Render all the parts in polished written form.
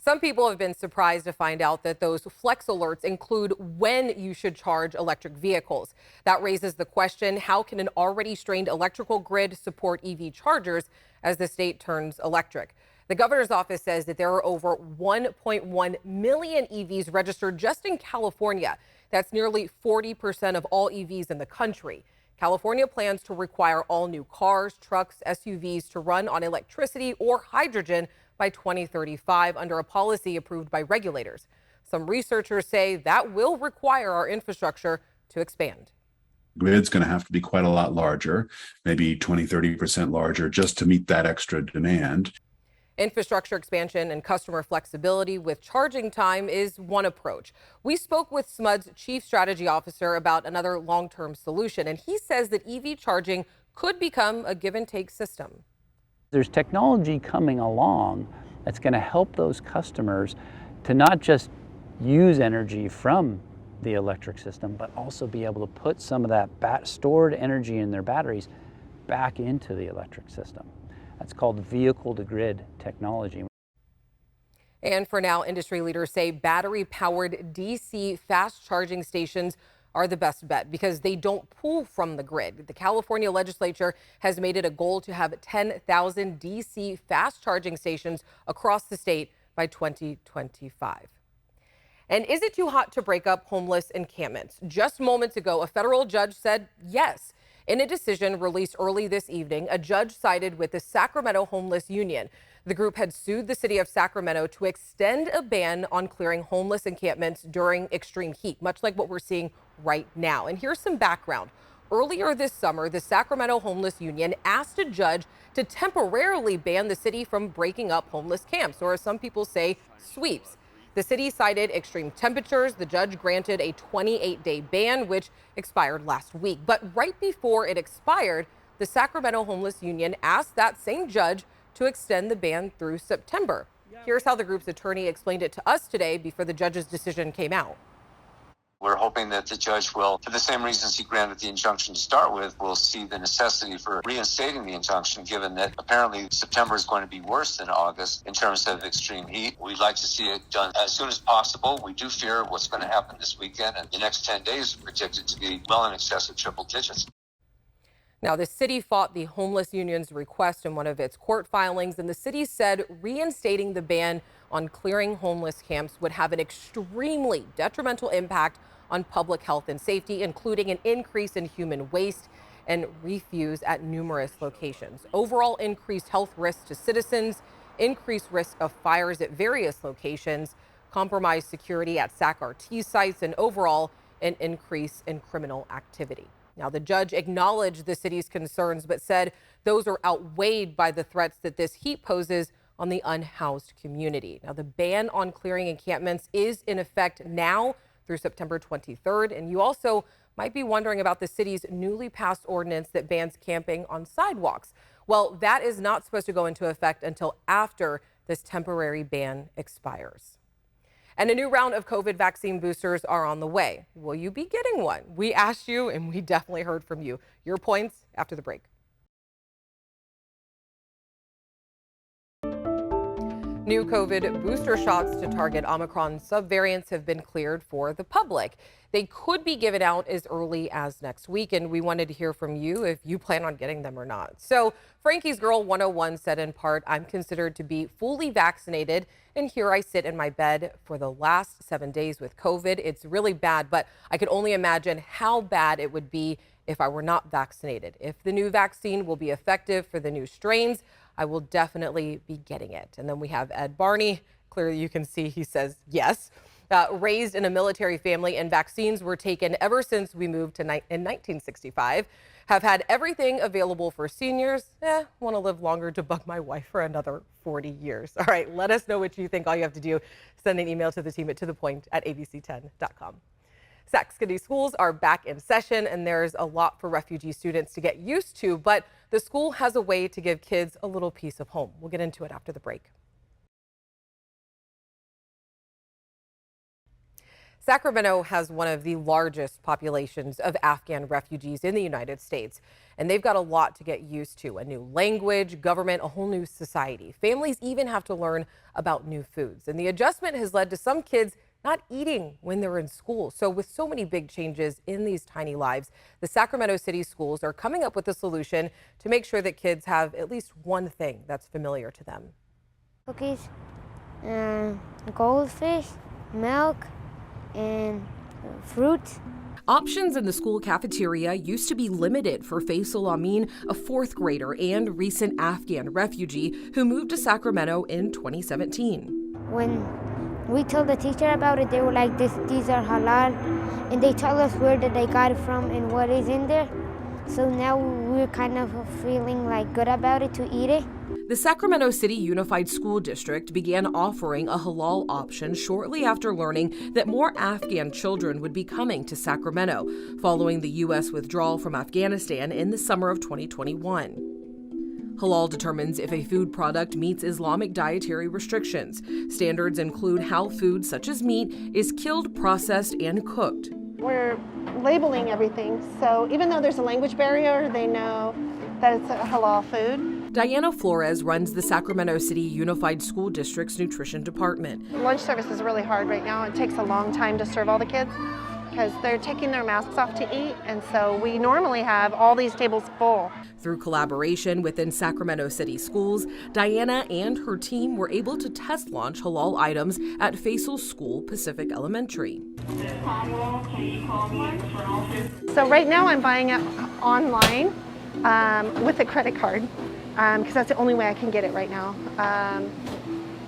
Some people have been surprised to find out that those flex alerts include when you should charge electric vehicles. That raises the question, how can an already strained electrical grid support EV chargers as the state turns electric? The governor's office says that there are over 1.1 million EVs registered just in California. That's nearly 40% of all EVs in the country. California plans to require all new cars, trucks, SUVs to run on electricity or hydrogen by 2035 under a policy approved by regulators. Some researchers say that will require our infrastructure to expand. Grid's going to have to be quite a lot larger, maybe 20–30% larger, just to meet that extra demand. Infrastructure expansion and customer flexibility with charging time is one approach. We spoke with SMUD's chief strategy officer about another long-term solution, and he says that EV charging could become a give-and-take system. There's technology coming along that's going to help those customers to not just use energy from the electric system, but also be able to put some of that stored energy in their batteries back into the electric system. That's called vehicle-to-grid technology. And for now, industry leaders say battery-powered DC fast charging stations are the best bet because they don't pull from the grid. The California legislature has made it a goal to have 10,000 DC fast charging stations across the state by 2025. And is it too hot to break up homeless encampments? Just moments ago, a federal judge said yes. In a decision released early this evening, a judge sided with the Sacramento Homeless Union. The group had sued the city of Sacramento to extend a ban on clearing homeless encampments during extreme heat, much like what we're seeing right now. And here's some background. Earlier this summer, the Sacramento Homeless Union asked a judge to temporarily ban the city from breaking up homeless camps, or as some people say, sweeps. The city cited extreme temperatures. The judge granted a 28-day ban, which expired last week. But right before it expired, the Sacramento Homeless Union asked that same judge to extend the ban through September. Here's how the group's attorney explained it to us today before the judge's decision came out. We're hoping that the judge will, for the same reasons he granted the injunction to start with, will see the necessity for reinstating the injunction, given that apparently September is going to be worse than August in terms of extreme heat. We'd like to see it done as soon as possible. We do fear what's going to happen this weekend, and the next 10 days are predicted to be well in excess of triple digits. Now, the city fought the homeless union's request in one of its court filings, and the city said reinstating the ban on clearing homeless camps would have an extremely detrimental impact on public health and safety, including an increase in human waste and refuse at numerous locations. Overall, increased health risks to citizens, increased risk of fires at various locations, compromised security at SAC-RT sites, and overall, an increase in criminal activity. Now, the judge acknowledged the city's concerns, but said those are outweighed by the threats that this heat poses on the unhoused community. Now, the ban on clearing encampments is in effect now through September 23rd. And you also might be wondering about the city's newly passed ordinance that bans camping on sidewalks. Well, that is not supposed to go into effect until after this temporary ban expires. And a new round of COVID vaccine boosters are on the way. Will you be getting one? We asked you, and we definitely heard from you. Your points after the break. New COVID booster shots to target Omicron subvariants have been cleared for the public. They could be given out as early as next week, and we wanted to hear from you if you plan on getting them or not. So Frankie's Girl 101 said in part, I'm considered to be fully vaccinated, and here I sit in my bed for the last 7 days with COVID. It's really bad, but I could only imagine how bad it would be if I were not vaccinated. If the new vaccine will be effective for the new strains, I will definitely be getting it. And then we have Ed Barney. Clearly you can see he says yes. Raised in a military family, and vaccines were taken ever since we moved in 1965. Have had everything available for seniors. Want to live longer to bug my wife for another 40 years. All right, let us know what you think. All you have to do, send an email to the team at tothepoint@abc10.com. Sac City schools are back in session, and there's a lot for refugee students to get used to, but the school has a way to give kids a little piece of home. We'll get into it after the break. Sacramento has one of the largest populations of Afghan refugees in the United States, and they've got a lot to get used to: a new language, government, a whole new society. Families even have to learn about new foods, and the adjustment has led to some kids not eating when they're in school. So with so many big changes in these tiny lives, the Sacramento City schools are coming up with a solution to make sure that kids have at least one thing that's familiar to them. Cookies, goldfish, milk, and fruit. Options in the school cafeteria used to be limited for Faisal Amin, a fourth grader and recent Afghan refugee who moved to Sacramento in 2017. When we told the teacher about it, they were like, these are halal, and they tell us where did they got it from and what is in there. So now we're kind of feeling like good about it to eat it. The Sacramento City Unified School District began offering a halal option shortly after learning that more Afghan children would be coming to Sacramento following the U.S. withdrawal from Afghanistan in the summer of 2021. Halal determines if a food product meets Islamic dietary restrictions. Standards include how food such as meat is killed, processed, and cooked. We're labeling everything, so even though there's a language barrier, they know that it's a halal food. Diana Flores runs the Sacramento City Unified School District's nutrition department. Lunch service is really hard right now. It takes a long time to serve all the kids because they're taking their masks off to eat, and so we normally have all these tables full. Through collaboration within Sacramento City schools, Diana and her team were able to test launch halal items at Faisal's school, Pacific Elementary. So right now I'm buying it online with a credit card because that's the only way I can get it right now.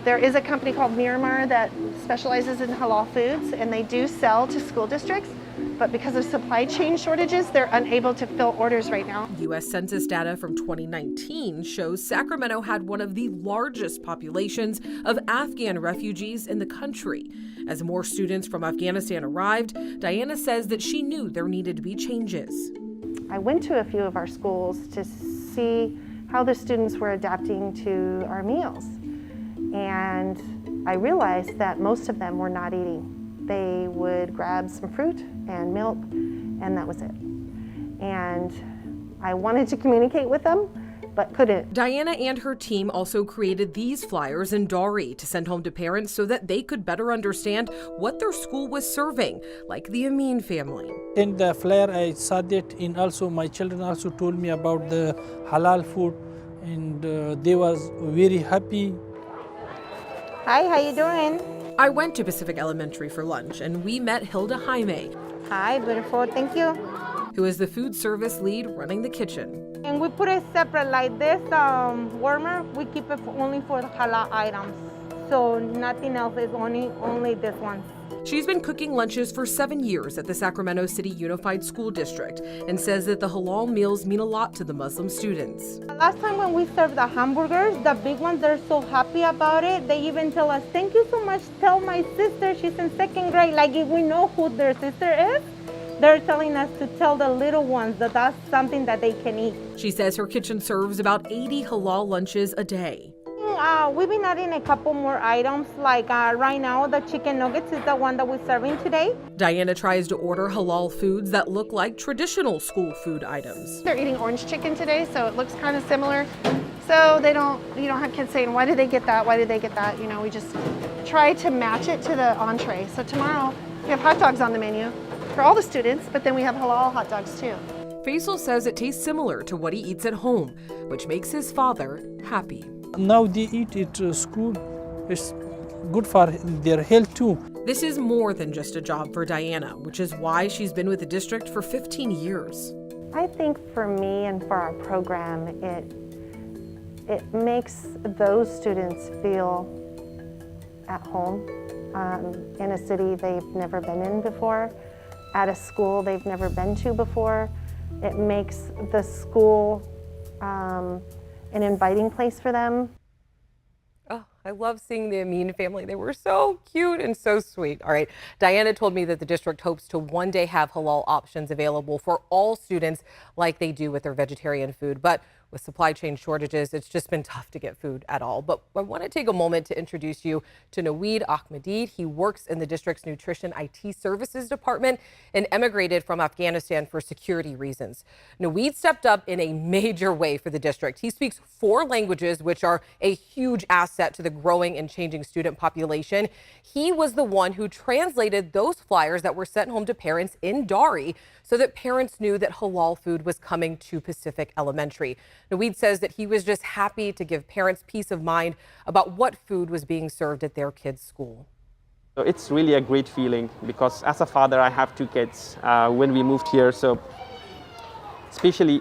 There is a company called Miramar that specializes in halal foods, and they do sell to school districts, but because of supply chain shortages, they're unable to fill orders right now. U.S. Census data from 2019 shows Sacramento had one of the largest populations of Afghan refugees in the country. As more students from Afghanistan arrived, Diana says that she knew there needed to be changes. I went to a few of our schools to see how the students were adapting to our meals. And I realized that most of them were not eating. They would grab some fruit and milk, and that was it. And I wanted to communicate with them, but couldn't. Diana and her team also created these flyers in Dari to send home to parents so that they could better understand what their school was serving, like the Amin family. In the flyer, I saw that, and also my children also told me about the halal food, and they was very happy. Hi, how you doing? I went to Pacific Elementary for lunch, and we met Hilda Jaime. Hi, beautiful, thank you. Who is the food service lead running the kitchen. And we put it separate like this warmer. We keep it only for the halal items. So nothing else is only this one. She's been cooking lunches for 7 years at the Sacramento City Unified School District and says that the halal meals mean a lot to the Muslim students. Last time when we served the hamburgers, the big ones, they're so happy about it. They even tell us, thank you so much, tell my sister, she's in 2nd grade. Like if we know who their sister is, they're telling us to tell the little ones that that's something that they can eat. She says her kitchen serves about 80 halal lunches a day. We've been adding a couple more items, like right now the chicken nuggets is the one that we're serving today. Diana tries to order halal foods that look like traditional school food items. They're eating orange chicken today, so it looks kind of similar. So you don't have kids saying, why did they get that? Why did they get that? You know, we just try to match it to the entree. So tomorrow we have hot dogs on the menu for all the students, but then we have halal hot dogs too. Faisal says it tastes similar to what he eats at home, which makes his father happy. Now they eat it at school. It's good for their health too. This is more than just a job for Diana, which is why she's been with the district for 15 years. I think for me and for our program, it makes those students feel at home in a city they've never been in before, at a school they've never been to before. It makes the school an inviting place for them. Oh, I love seeing the Amin family. They were so cute and so sweet. All right, Diana told me that the district hopes to one day have halal options available for all students like they do with their vegetarian food. But With supply chain shortages, it's just been tough to get food at all. But I want to take a moment to introduce you to Naweed Ahmadid. He works in the district's nutrition IT services department and emigrated from Afghanistan for security reasons. Naweed stepped up in a major way for the district. He speaks 4 languages, which are a huge asset to the growing and changing student population. He was the one who translated those flyers that were sent home to parents in Dari so that parents knew that halal food was coming to Pacific Elementary. Naweed says that he was just happy to give parents peace of mind about what food was being served at their kids' school. So it's really a great feeling because as a father, I have 2 kids when we moved here. So especially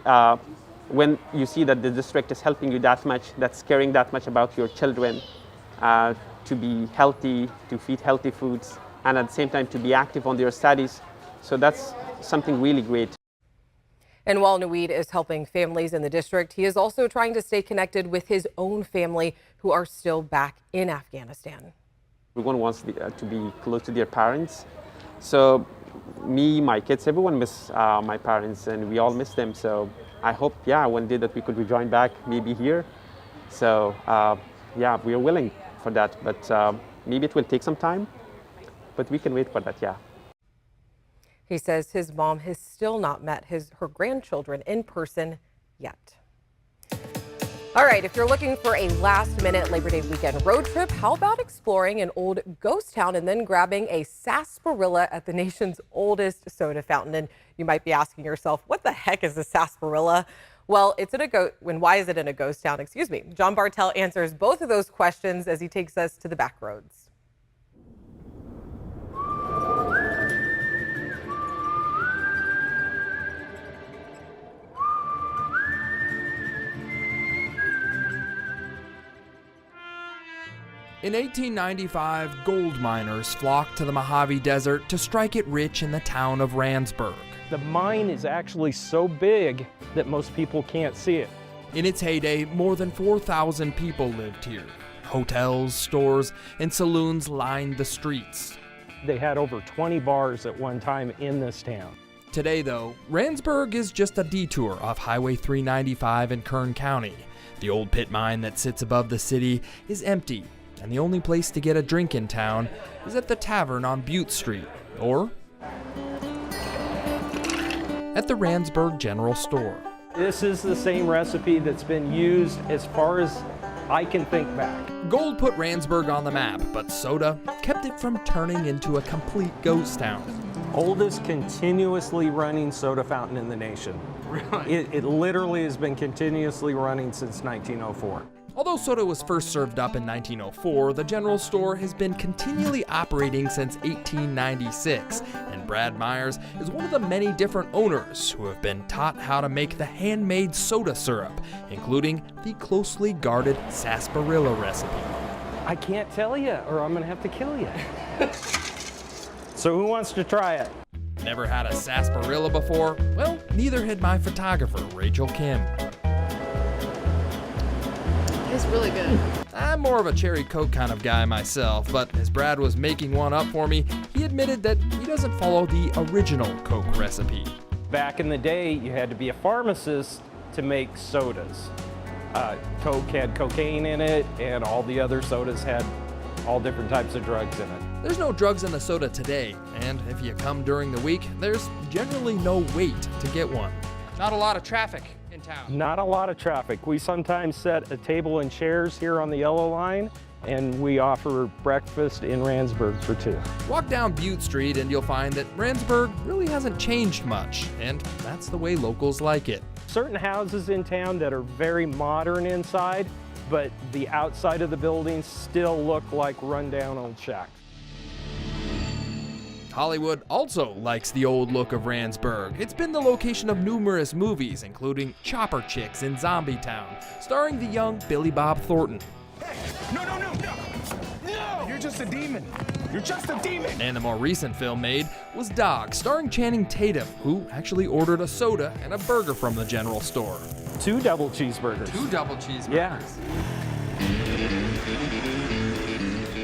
when you see that the district is helping you that much, that's caring that much about your children, to be healthy, to feed healthy foods, and at the same time to be active on their studies. So that's something really great. And while Naweed is helping families in the district, he is also trying to stay connected with his own family who are still back in Afghanistan. Everyone wants to be close to their parents. So me, my kids, everyone miss my parents, and we all miss them. So I hope, one day that we could rejoin back, maybe here. So we are willing for that, but maybe it will take some time, but we can wait for that, He says his mom has still not met her grandchildren in person yet. All right, if you're looking for a last-minute Labor Day weekend road trip, how about exploring an old ghost town and then grabbing a sarsaparilla at the nation's oldest soda fountain? And you might be asking yourself, what the heck is a sarsaparilla? Well, it's in why is it in a ghost town? Excuse me. John Bartel answers both of those questions as he takes us to the back roads. In 1895, gold miners flocked to the Mojave Desert to strike it rich in the town of Randsburg. The mine is actually so big that most people can't see it. In its heyday, more than 4,000 people lived here. Hotels, stores, and saloons lined the streets. They had over 20 bars at one time in this town. Today, though, Randsburg is just a detour off Highway 395 in Kern County. The old pit mine that sits above the city is empty, and the only place to get a drink in town is at the tavern on Butte Street, or at the Randsburg General Store. This is the same recipe that's been used as far as I can think back. Gold put Randsburg on the map, but soda kept it from turning into a complete ghost town. Oldest continuously running soda fountain in the nation. Really? It literally has been continuously running since 1904. Although soda was first served up in 1904, the General Store has been continually operating since 1896, and Brad Myers is one of the many different owners who have been taught how to make the handmade soda syrup, including the closely guarded sarsaparilla recipe. I can't tell you, or I'm gonna have to kill you. So who wants to try it? Never had a sarsaparilla before? Well, neither had my photographer, Rachel Kim. It's really good. I'm more of a cherry Coke kind of guy myself, but as Brad was making one up for me, he admitted that he doesn't follow the original Coke recipe. Back in the day, you had to be a pharmacist to make sodas. Coke had cocaine in it, and all the other sodas had all different types of drugs in it. There's no drugs in the soda today, and if you come during the week, there's generally no wait to get one. Not a lot of traffic in town. Not a lot of traffic. We sometimes set a table and chairs here on the yellow line, and we offer breakfast in Randsburg for 2. Walk down Butte Street and you'll find that Randsburg really hasn't changed much, and that's the way locals like it. Certain houses in town that are very modern inside, but the outside of the buildings still look like rundown old shacks. Hollywood also likes the old look of Randsburg. It's been the location of numerous movies, including Chopper Chicks in Zombie Town, starring the young Billy Bob Thornton. Hey, no! You're just a demon. You're just a demon. And the more recent film made was Dog, starring Channing Tatum, who actually ordered a soda and a burger from the General Store. 2 double cheeseburgers. 2 double cheeseburgers. Yeah.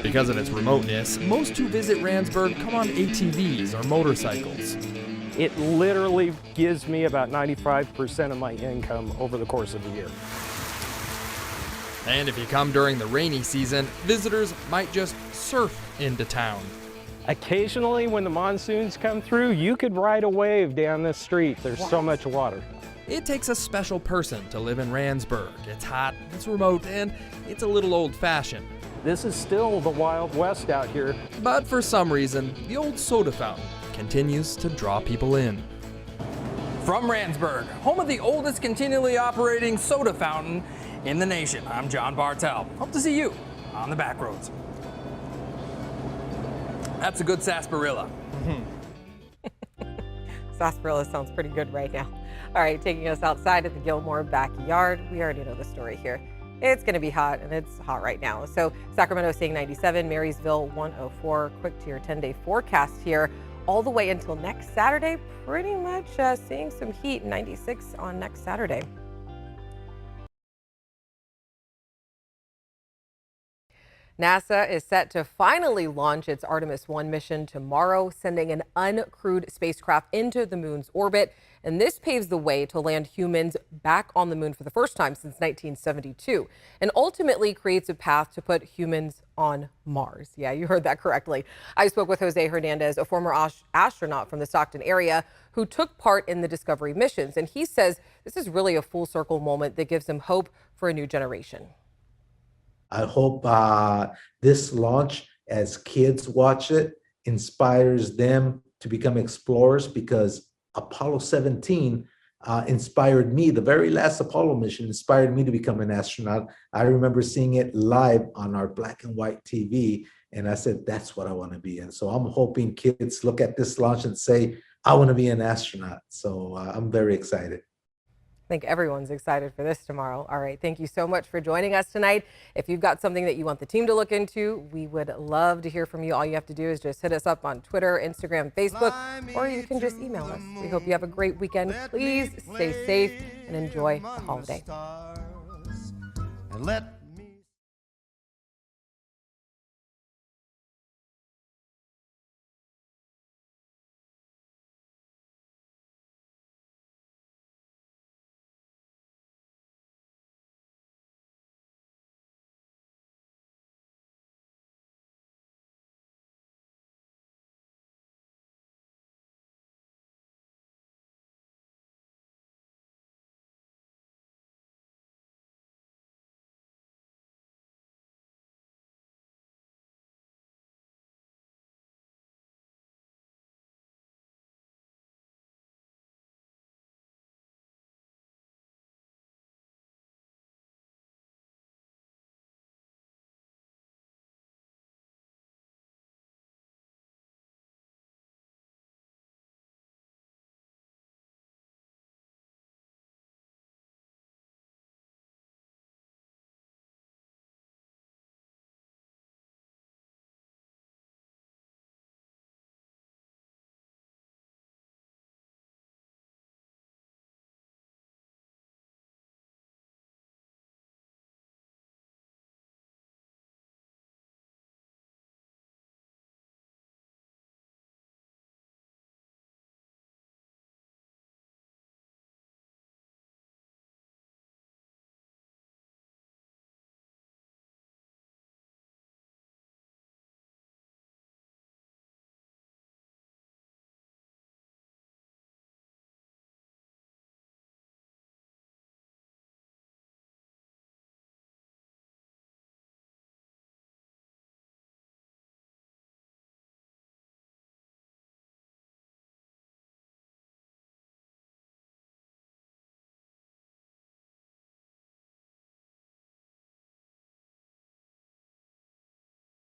Because of its remoteness, most who visit Randsburg come on ATVs or motorcycles. It literally gives me about 95% of my income over the course of the year. And if you come during the rainy season, visitors might just surf into town. Occasionally, when the monsoons come through, you could ride a wave down this street. There's so much water. It takes a special person to live in Randsburg. It's hot, it's remote, and it's a little old-fashioned. This is still the Wild West out here. But for some reason, the old soda fountain continues to draw people in. From Randsburg, home of the oldest continually operating soda fountain in the nation, I'm John Bartel. Hope to see you on the back roads. That's a good sarsaparilla. Sarsaparilla sounds pretty good right now. All right, taking us outside of the Gilmore backyard. We already know the story here. It's going to be hot, and it's hot right now. So Sacramento seeing 97, Marysville 104. Quick to your 10-day forecast here. All the way until next Saturday, pretty much seeing some heat, 96 on next Saturday. NASA is set to finally launch its Artemis 1 mission tomorrow, sending an uncrewed spacecraft into the moon's orbit. And this paves the way to land humans back on the moon for the first time since 1972, and ultimately creates a path to put humans on Mars. Yeah, you heard that correctly. I spoke with Jose Hernandez, a former astronaut from the Stockton area who took part in the Discovery missions. And he says this is really a full circle moment that gives him hope for a new generation. I hope this launch, as kids watch it, inspires them to become explorers, because Apollo 17 inspired me. The very last Apollo mission inspired me to become an astronaut. I remember seeing it live on our black and white TV, and I said, that's what I want to be. And so I'm hoping kids look at this launch and say, I want to be an astronaut. So I'm very excited. I think everyone's excited for this tomorrow. All right, thank you so much for joining us tonight. If you've got something that you want the team to look into, we would love to hear from you. All you have to do is just hit us up on Twitter, Instagram, Facebook, or you can just email us. We hope you have a great weekend. Please stay safe and enjoy the holiday.